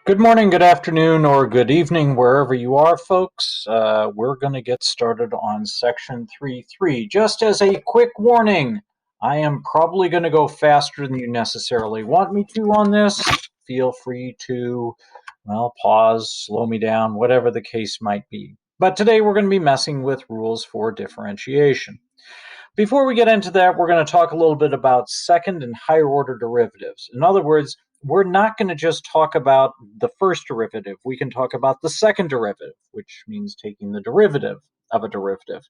Good morning, good afternoon, or good evening, wherever you are, folks. We're going to get started on section 3.3. Just as a quick warning, I am probably going to go faster than you necessarily want me to on this. Feel free to, pause, slow me down, whatever the case might be. But today we're going to be messing with rules for differentiation. Before we get into that, we're going to talk a little bit about second and higher order derivatives. In other words, we're not going to just talk about the first derivative. We can talk about the second derivative, which means taking the derivative of a derivative.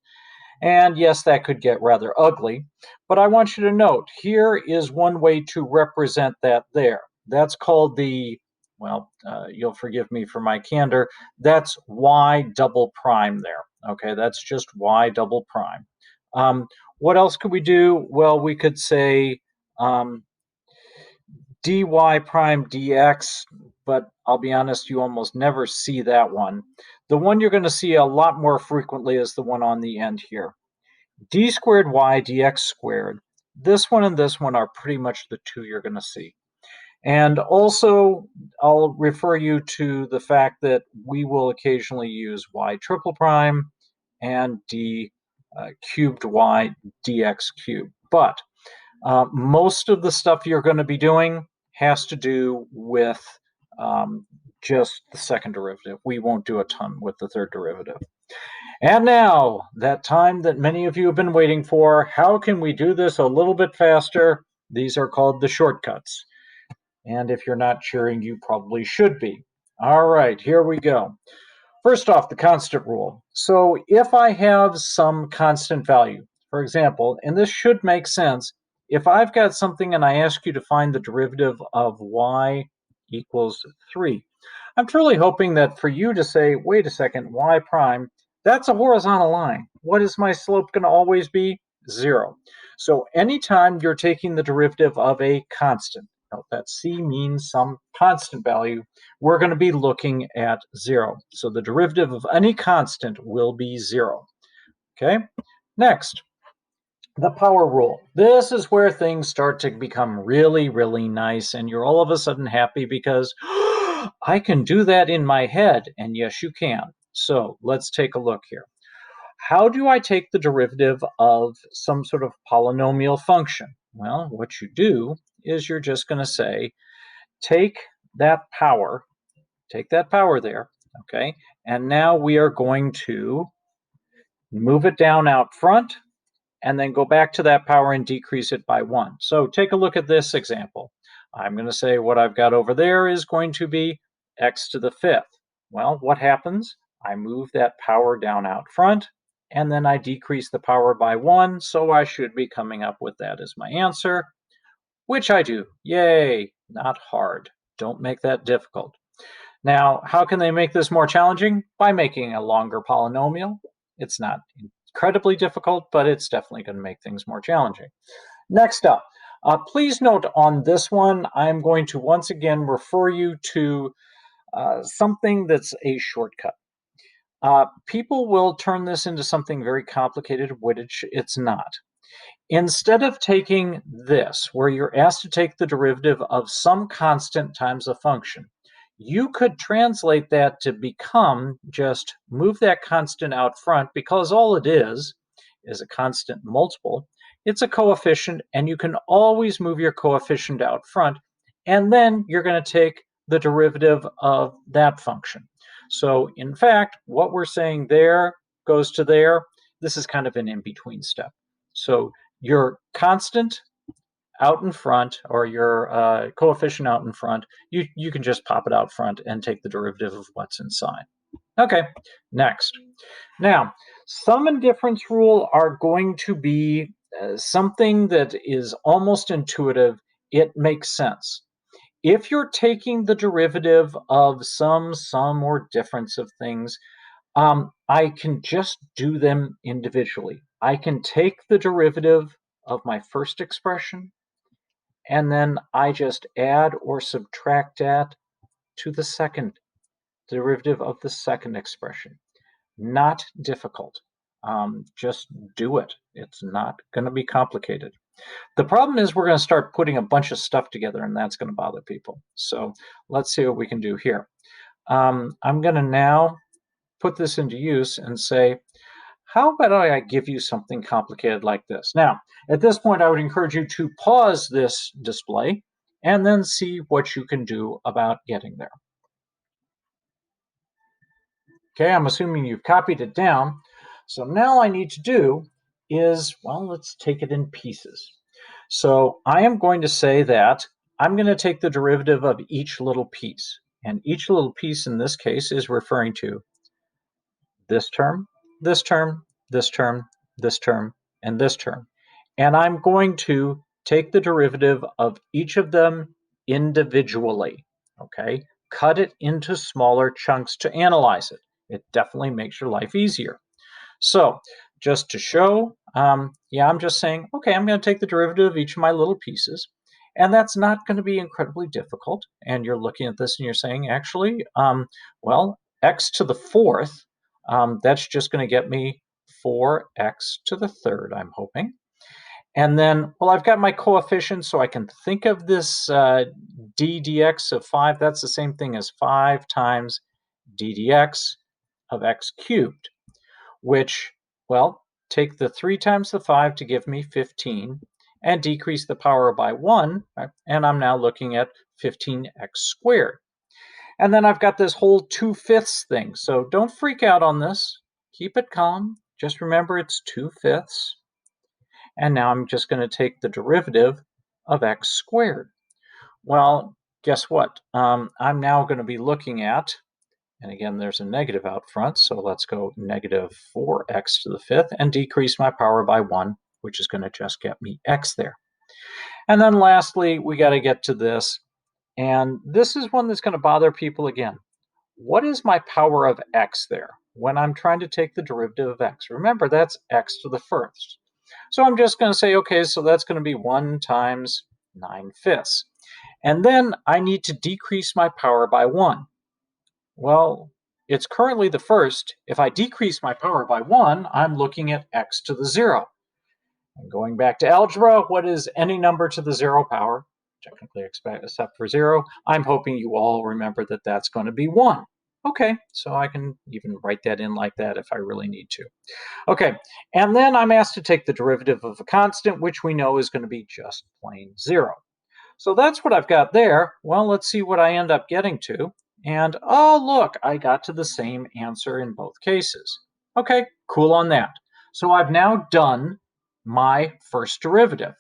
And yes, that could get rather ugly, but I want you to note, here is one way to represent that there. That's called the, you'll forgive me for my candor, that's y double prime there. Okay, that's just y double prime. What else could we do? Well, we could say dy prime dx, but I'll be honest, you almost never see that one. The one you're going to see a lot more frequently is the one on the end here. D squared y dx squared. This one and this one are pretty much the two you're going to see. And also, I'll refer you to the fact that we will occasionally use y triple prime and d cubed y dx cubed. But most of the stuff you're going to be doing has to do with just the second derivative. We won't do a ton with the third derivative. And now, that time that many of you have been waiting for, how can we do this a little bit faster? These are called the shortcuts. And if you're not cheering, you probably should be. All right, here we go. First off, the constant rule. So if I have some constant value, for example, and this should make sense, if I've got something and I ask you to find the derivative of y equals 3, I'm truly hoping that for you to say, wait a second, y prime, that's a horizontal line. What is my slope going to always be? 0. So anytime you're taking the derivative of a constant, note that c means some constant value, we're going to be looking at 0. So the derivative of any constant will be 0. Okay, next, the power rule. This is where things start to become really, really nice, and you're all of a sudden happy because I can do that in my head, and yes, you can. So let's take a look here. How do I take the derivative of some sort of polynomial function? Well, what you do is you're just going to say, take that power there, okay? And now we are going to move it down out front and then go back to that power and decrease it by 1. So take a look at this example. I'm going to say what I've got over there is going to be x to the 5th. Well, what happens? I move that power down out front, and then I decrease the power by 1, so I should be coming up with that as my answer, which I do. Yay! Not hard. Don't make that difficult. Now, how can they make this more challenging? By making a longer polynomial. It's not incredibly difficult, but it's definitely going to make things more challenging. Next up, please note on this one, I'm going to once again refer you to something that's a shortcut. People will turn this into something very complicated, which it's not. Instead of taking this, where you're asked to take the derivative of some constant times a function, you could translate that to become just move that constant out front, because all it is a constant multiple. It's a coefficient, and you can always move your coefficient out front, and then you're going to take the derivative of that function. So in fact, what we're saying there goes to there. This is kind of an in-between step. So your constant out in front, or your coefficient out in front, you can just pop it out front and take the derivative of what's inside. Okay, next. Now, sum and difference rule are going to be something that is almost intuitive. It makes sense. If you're taking the derivative of some sum or difference of things, I can just do them individually. I can take the derivative of my first expression, and then I just add or subtract that to the second derivative of the second expression. Not difficult. Just do it. It's not going to be complicated. The problem is we're going to start putting a bunch of stuff together, and that's going to bother people. So let's see what we can do here. I'm going to now put this into use and say, how about I give you something complicated like this? Now, at this point, I would encourage you to pause this display and then see what you can do about getting there. Okay, I'm assuming you've copied it down. So now all I need to do is, well, let's take it in pieces. So I am going to say that I'm going to take the derivative of each little piece. And each little piece in this case is referring to this term, this term, this term, this term, and this term. And I'm going to take the derivative of each of them individually, okay? Cut it into smaller chunks to analyze it. It definitely makes your life easier. So just to show, yeah, I'm just saying, okay, I'm going to take the derivative of each of my little pieces. And that's not going to be incredibly difficult. And you're looking at this and you're saying, actually, well, x to the fourth, that's just going to get me 4x to the third, I'm hoping. And then, well, I've got my coefficients, so I can think of this d dx of 5. That's the same thing as 5 times d dx of x cubed, which, well, take the 3 times the 5 to give me 15, and decrease the power by 1, and I'm now looking at 15x squared. And then I've got this whole 2/5 thing, so don't freak out on this. Keep it calm. Just remember it's 2/5. And now I'm just going to take the derivative of x squared. Well, guess what? I'm now going to be looking at, and again, there's a negative out front, so let's go negative 4x to the fifth and decrease my power by 1, which is going to just get me x there. And then lastly, we got to get to this, and this is one that's going to bother people again. What is my power of x there when I'm trying to take the derivative of x? Remember, that's x to the first. So I'm just going to say, okay, so that's going to be 1 times 9/5. And then I need to decrease my power by 1. Well, it's currently the first. If I decrease my power by 1, I'm looking at x to the 0. And going back to algebra, what is any number to the 0 power? Technically except for 0. I'm hoping you all remember that that's going to be 1. Okay, so I can even write that in like that if I really need to. Okay, and then I'm asked to take the derivative of a constant, which we know is going to be just plain 0. So that's what I've got there. Well, let's see what I end up getting to. And oh, look, I got to the same answer in both cases. Okay, cool on that. So I've now done my first derivative.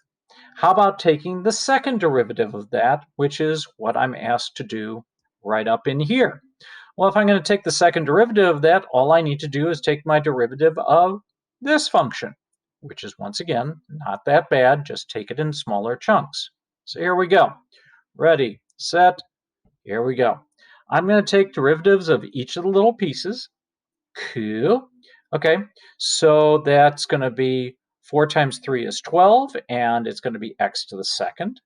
How about taking the second derivative of that, which is what I'm asked to do right up in here? Well, if I'm going to take the second derivative of that, all I need to do is take my derivative of this function, which is, once again, not that bad. Just take it in smaller chunks. So here we go. Ready, set, here we go. I'm going to take derivatives of each of the little pieces. Cool. Okay, so that's going to be 4 times 3 is 12, and it's going to be x to the second.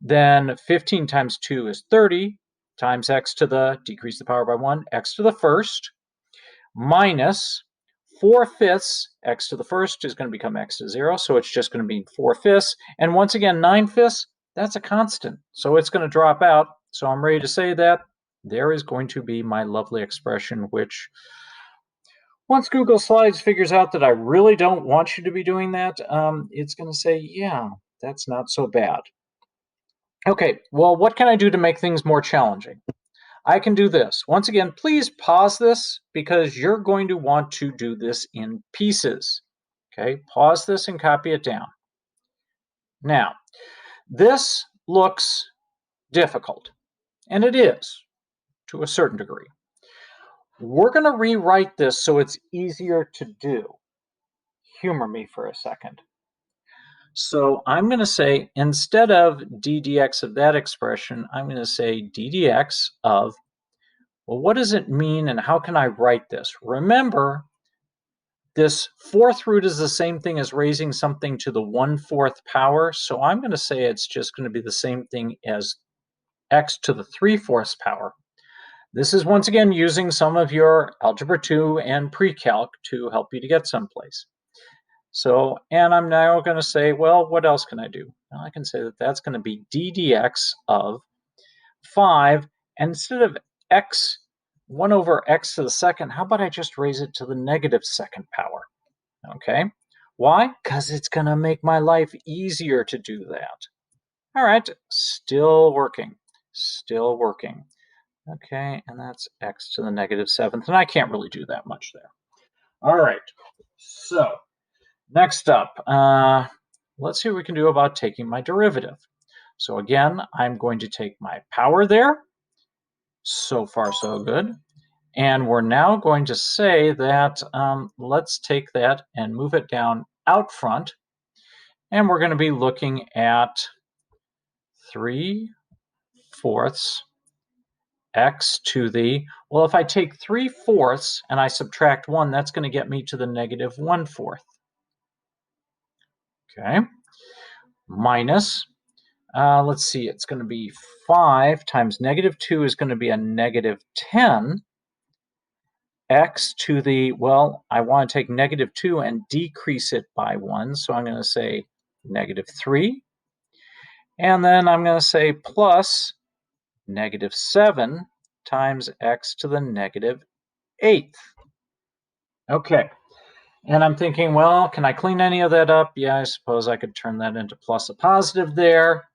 Then 15 times 2 is 30, times x to the, decrease the power by 1, x to the first, minus 4/5, x to the first is going to become x to 0, so it's just going to be 4/5. And once again, 9/5, that's a constant, so it's going to drop out. So I'm ready to say that there is going to be my lovely expression, which once Google Slides figures out that I really don't want you to be doing that, it's going to say, yeah, that's not so bad. Okay, well, what can I do to make things more challenging? I can do this. Once again, please pause this because you're going to want to do this in pieces. Okay, pause this and copy it down. Now, this looks difficult, and it is to a certain degree. We're going to rewrite this so it's easier to do. Humor me for a second. So I'm going to say, instead of d dx of that expression, I'm going to say d dx of, well, what does it mean and how can I write this? Remember, this fourth root is the same thing as raising something to the 1/4 power. So I'm going to say it's just going to be the same thing as x to the 3/4 power. This is once again using some of your Algebra 2 and pre-calc to help you to get someplace. So, and I'm now going to say, well, what else can I do? Well, I can say that that's going to be d dx of 5. And instead of x, 1 over x to the second, how about I just raise it to the negative second power? Okay. Why? Because it's going to make my life easier to do that. All right. Still working. Still working. Okay. And that's x to the negative 7th. And I can't really do that much there. All right. So next up, let's see what we can do about taking my derivative. So again, I'm going to take my power there. So far, so good. And we're now going to say that let's take that and move it down out front. And we're going to be looking at 3/4 x to the, well, if I take 3/4 and I subtract 1, that's going to get me to the negative 1/4. Okay. Minus, let's see, it's going to be 5 times negative 2 is going to be a negative 10. X to the, well, I want to take negative 2 and decrease it by 1, so I'm going to say negative 3. And then I'm going to say plus negative 7 times x to the negative 8th. Okay, and I'm thinking, well, can I clean any of that up? Yeah, I suppose I could turn that into plus a positive there.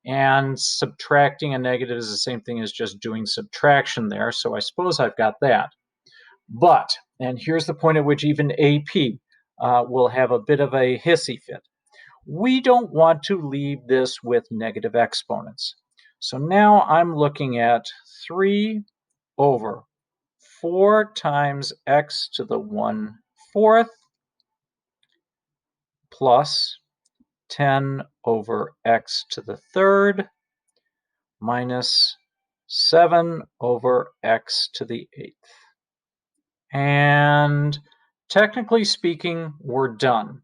And subtracting a negative is the same thing as just doing subtraction there, so I suppose I've got that. But, and here's the point at which even AP will have a bit of a hissy fit. We don't want to leave this with negative exponents. So now I'm looking at 3 over 4 times x to the 1/4 plus 10 over x to the 3rd minus 7 over x to the 8th. And technically speaking, we're done.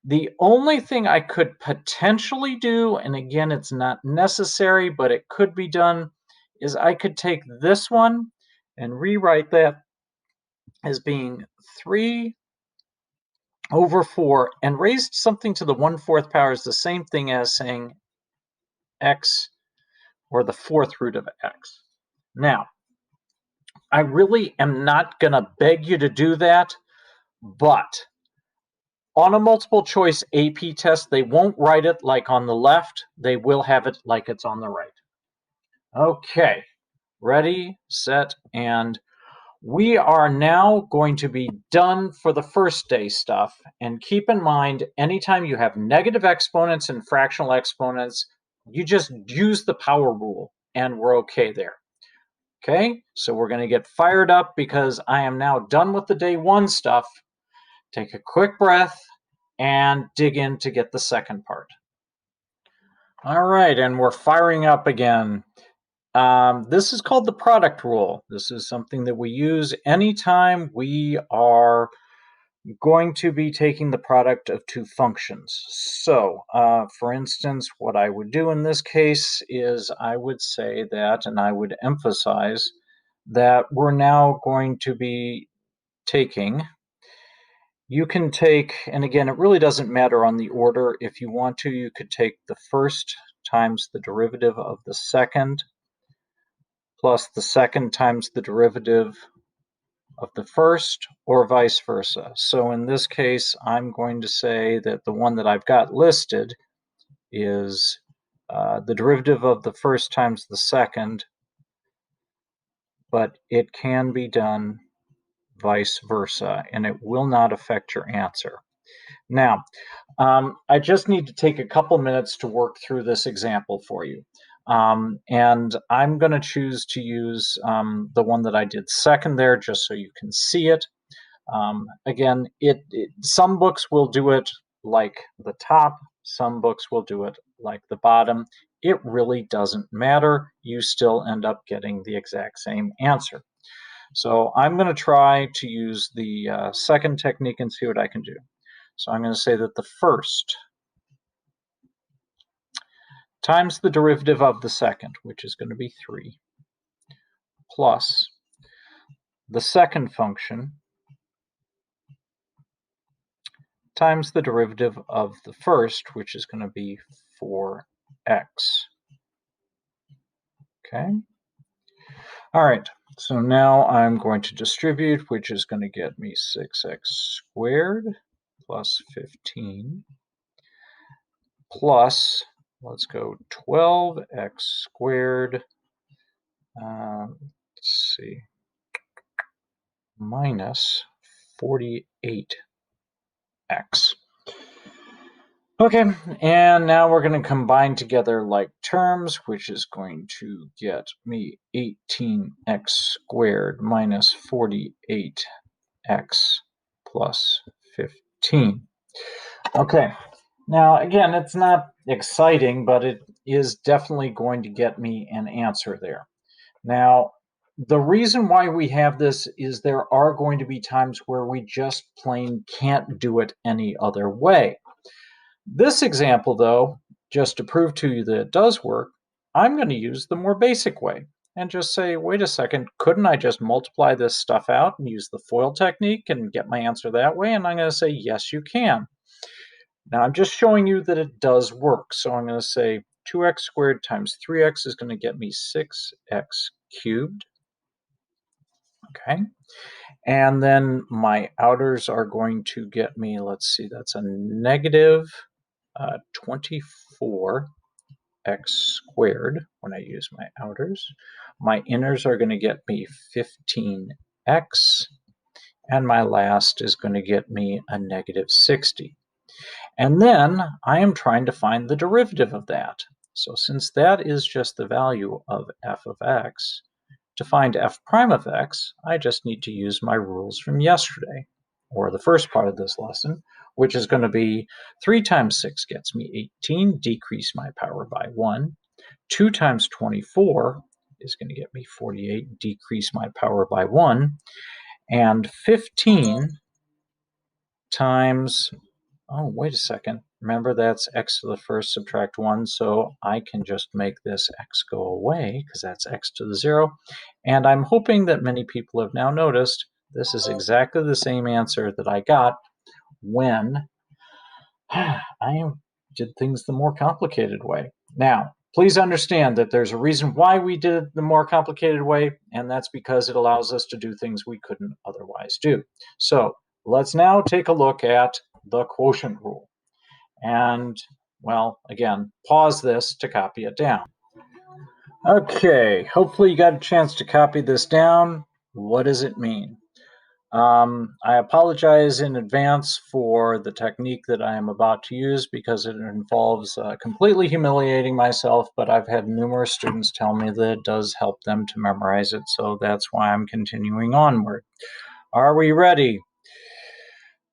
The only thing I could potentially do, and again, it's not necessary, but it could be done, is I could take this one and rewrite that as being 3 over 4, and raise something to the 1/4 power is the same thing as saying x, or the 4th root of x. Now, I really am not going to beg you to do that, but on a multiple choice AP test, they won't write it like on the left. They will have it like it's on the right. Okay, ready, set, and we are now going to be done for the first day stuff. And keep in mind, anytime you have negative exponents and fractional exponents, you just use the power rule and we're okay there. Okay, so we're going to get fired up because I am now done with the day one stuff. Take a quick breath and dig in to get the second part. All right, and we're firing up again. This is called the product rule. This is something that we use anytime we are going to be taking the product of two functions. So, for instance, what I would do in this case is I would say that, and I would emphasize that we're now going to be taking, you can take, and again, it really doesn't matter on the order. If you want to, you could take the first times the derivative of the second plus the second times the derivative of the first, or vice versa. So in this case, I'm going to say that the one that I've got listed is the derivative of the first times the second, but it can be done vice versa, and it will not affect your answer. Now, I just need to take a couple minutes to work through this example for you. And I'm going to choose to use the one that I did second there just so you can see it. Again, some books will do it like the top, some books will do it like the bottom. It really doesn't matter. You still end up getting the exact same answer. So I'm going to try to use the second technique and see what I can do. So I'm going to say that the first times the derivative of the second, which is going to be 3, plus the second function times the derivative of the first, which is going to be 4x. Okay. All right, so now I'm going to distribute, which is going to get me 6x squared plus 15 plus, let's go 12x squared, let's see, minus 48x. Okay, and now we're going to combine together like terms, which is going to get me 18x squared minus 48x plus 15. Okay, now again, it's not exciting, but it is definitely going to get me an answer there. Now, the reason why we have this is there are going to be times where we just plain can't do it any other way. This example, though, just to prove to you that it does work, I'm going to use the more basic way and just say, wait a second, couldn't I just multiply this stuff out and use the FOIL technique and get my answer that way? And I'm going to say, yes, you can. Now, I'm just showing you that it does work. So I'm going to say 2x squared times 3x is going to get me 6x cubed. Okay. And then my outers are going to get me, let's see, that's a negative 24x squared when I use my outers. My inners are going to get me 15x. And my last is going to get me a negative 60. And then I am trying to find the derivative of that. So since that is just the value of f of x, to find f prime of x, I just need to use my rules from yesterday, or the first part of this lesson, which is going to be 3 times 6 gets me 18, decrease my power by 1. 2 times 24 is going to get me 48, decrease my power by 1. And 15 times, oh, wait a second. Remember, that's x to the first, subtract 1, so I can just make this x go away, because that's x to the 0. And I'm hoping that many people have now noticed this is exactly the same answer that I got when I did things the more complicated way. Now, please understand that there's a reason why we did it the more complicated way, and that's because it allows us to do things we couldn't otherwise do. So let's now take a look at the quotient rule. And, well, again, pause this to copy it down. Okay, hopefully you got a chance to copy this down. What does it mean? I apologize in advance for the technique that I am about to use because it involves completely humiliating myself, but I've had numerous students tell me that it does help them to memorize it, so that's why I'm continuing onward. Are we ready?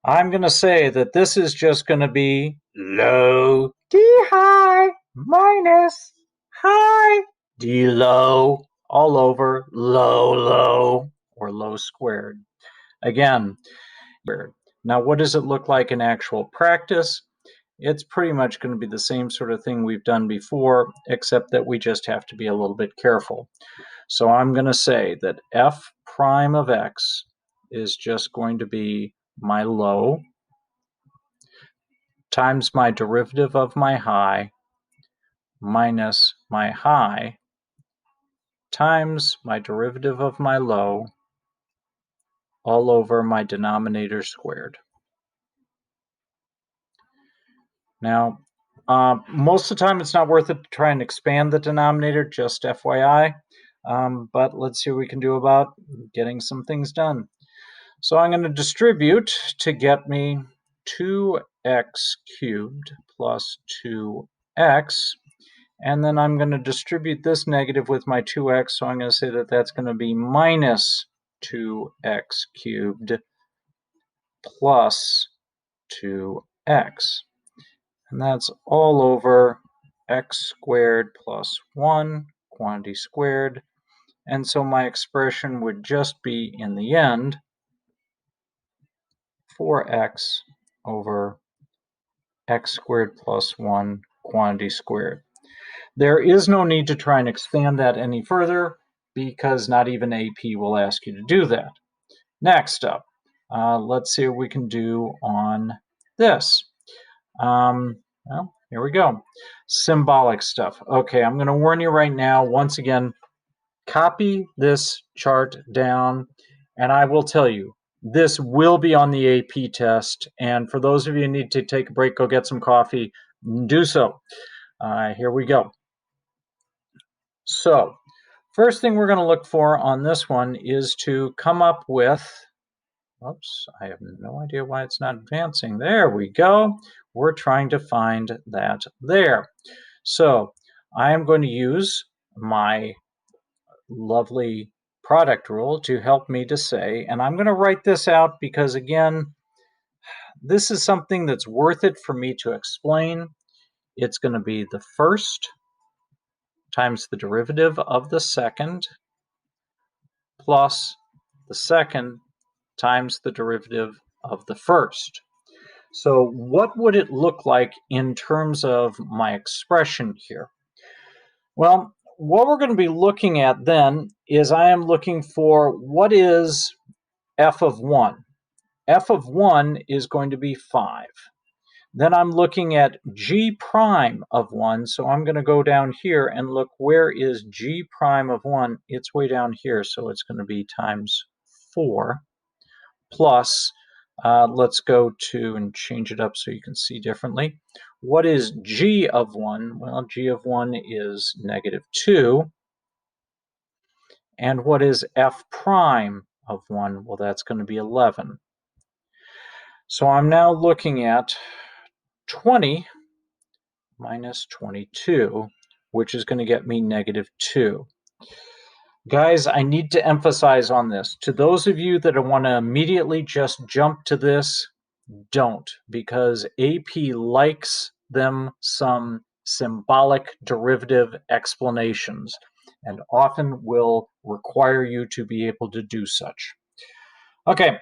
I'm going to say that this is just going to be low D high minus high D low all over low low or low squared. Again, now what does it look like in actual practice? It's pretty much going to be the same sort of thing we've done before, except that we just have to be a little bit careful. So I'm going to say that f prime of x is just going to be my low times my derivative of my high minus my high times my derivative of my low all over my denominator squared. Now, most of the time it's not worth it to try and expand the denominator, just FYI, but let's see what we can do about getting some things done. So I'm going to distribute to get me 2x cubed plus 2x, and then I'm going to distribute this negative with my 2x, so I'm going to say that that's going to be minus 2x cubed plus 2x. And that's all over x squared plus 1, quantity squared. And so my expression would just be, in the end, 4x over x squared plus 1, quantity squared. There is no need to try and expand that any further because not even AP will ask you to do that. Next up, let's see what we can do on this. Well, here we go. Symbolic stuff. Okay, I'm going to warn you right now, once again, copy this chart down, and I will tell you, this will be on the AP test, and for those of you who need to take a break, go get some coffee, do so. Here we go. So, first thing we're going to look for on this one is to come up with, oops, I have no idea why it's not advancing. There we go. We're trying to find that there. So, I am going to use my lovely product rule to help me to say, and I'm going to write this out because, again, this is something that's worth it for me to explain. It's going to be the first times the derivative of the second plus the second times the derivative of the first. So what would it look like in terms of my expression here? Well, what we're going to be looking at then is I am looking for what is f of 1. F of 1 is going to be 5. Then I'm looking at g prime of 1, so I'm going to go down here and look, where is g prime of 1? It's way down here, so it's going to be times 4 plus, let's go to and change it up so you can see differently. What is g of 1? Well, g of 1 is negative 2. And what is f prime of 1? Well, that's going to be 11. So I'm now looking at 20 minus 22, which is going to get me negative 2. Guys, I need to emphasize on this. To those of you that want to immediately just jump to this, don't, because AP likes them some symbolic derivative explanations and often will require you to be able to do such. Okay,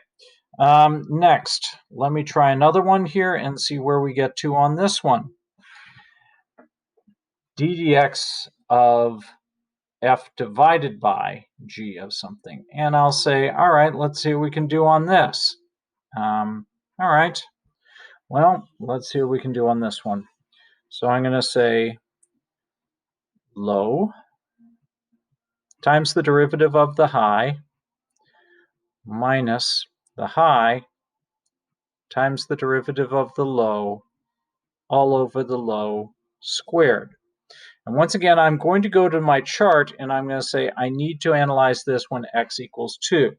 next, let me try another one here and see where we get to on this one. d dx of f divided by g of something. And I'll say, all right, let's see what we can do on this. All right, well, let's see what we can do on this one. So I'm going to say low times the derivative of the high minus the high times the derivative of the low all over the low squared. And once again, I'm going to go to my chart and I'm going to say I need to analyze this when x equals 2.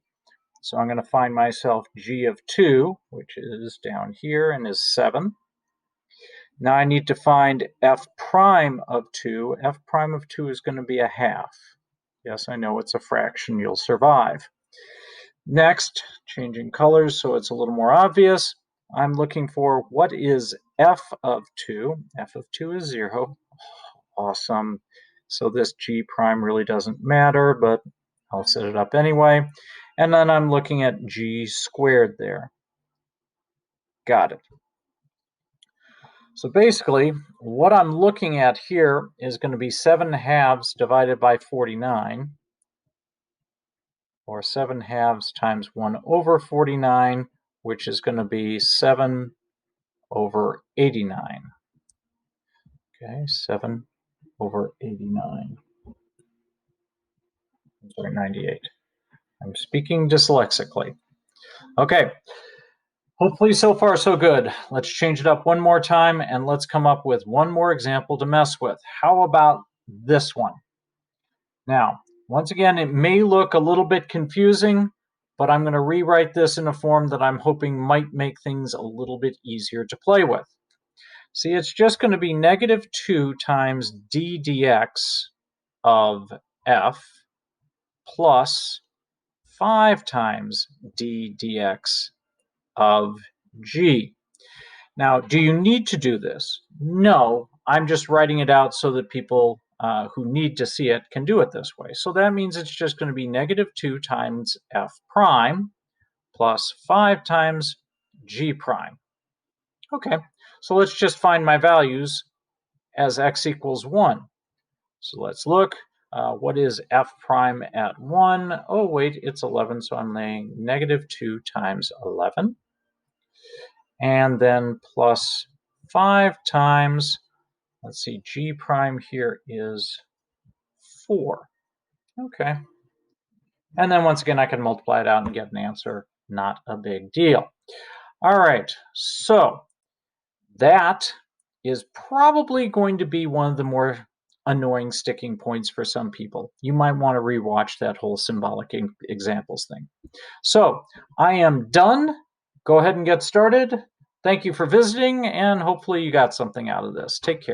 So I'm going to find myself g of 2, which is down here and is 7. Now I need to find f prime of 2. F prime of 2 is going to be a half. Yes, I know it's a fraction. You'll survive. Next, changing colors so it's a little more obvious, I'm looking for what is f of 2. F of 2 is 0. Awesome. So this g prime really doesn't matter, but I'll set it up anyway. And then I'm looking at g squared there. Got it. So basically, what I'm looking at here is going to be 7 halves divided by 49, or 7 halves times 1 over 49, which is going to be 7 over 89. Okay, 7 over 89. I'm sorry, 98. I'm speaking dyslexically. Okay, hopefully so far so good. Let's change it up one more time and let's come up with one more example to mess with. How about this one? Now, once again, it may look a little bit confusing, but I'm going to rewrite this in a form that I'm hoping might make things a little bit easier to play with. See, it's just going to be negative 2 times d dx of f plus 5 times d dx of g. Now, do you need to do this? No, I'm just writing it out so that people who need to see it can do it this way. So that means it's just going to be negative 2 times f prime plus 5 times g prime. Okay, so let's just find my values as x equals 1. So let's look. What is f prime at 1? Oh, wait, it's 11, so I'm laying negative 2 times 11. and then plus 5 times, let's see, g prime here is 4. Okay. And then once again, I can multiply it out and get an answer. Not a big deal. All right, so that is probably going to be one of the more annoying sticking points for some people. You might want to rewatch that whole symbolic examples thing. So I am done. Go ahead and get started. Thank you for visiting, and hopefully you got something out of this. Take care.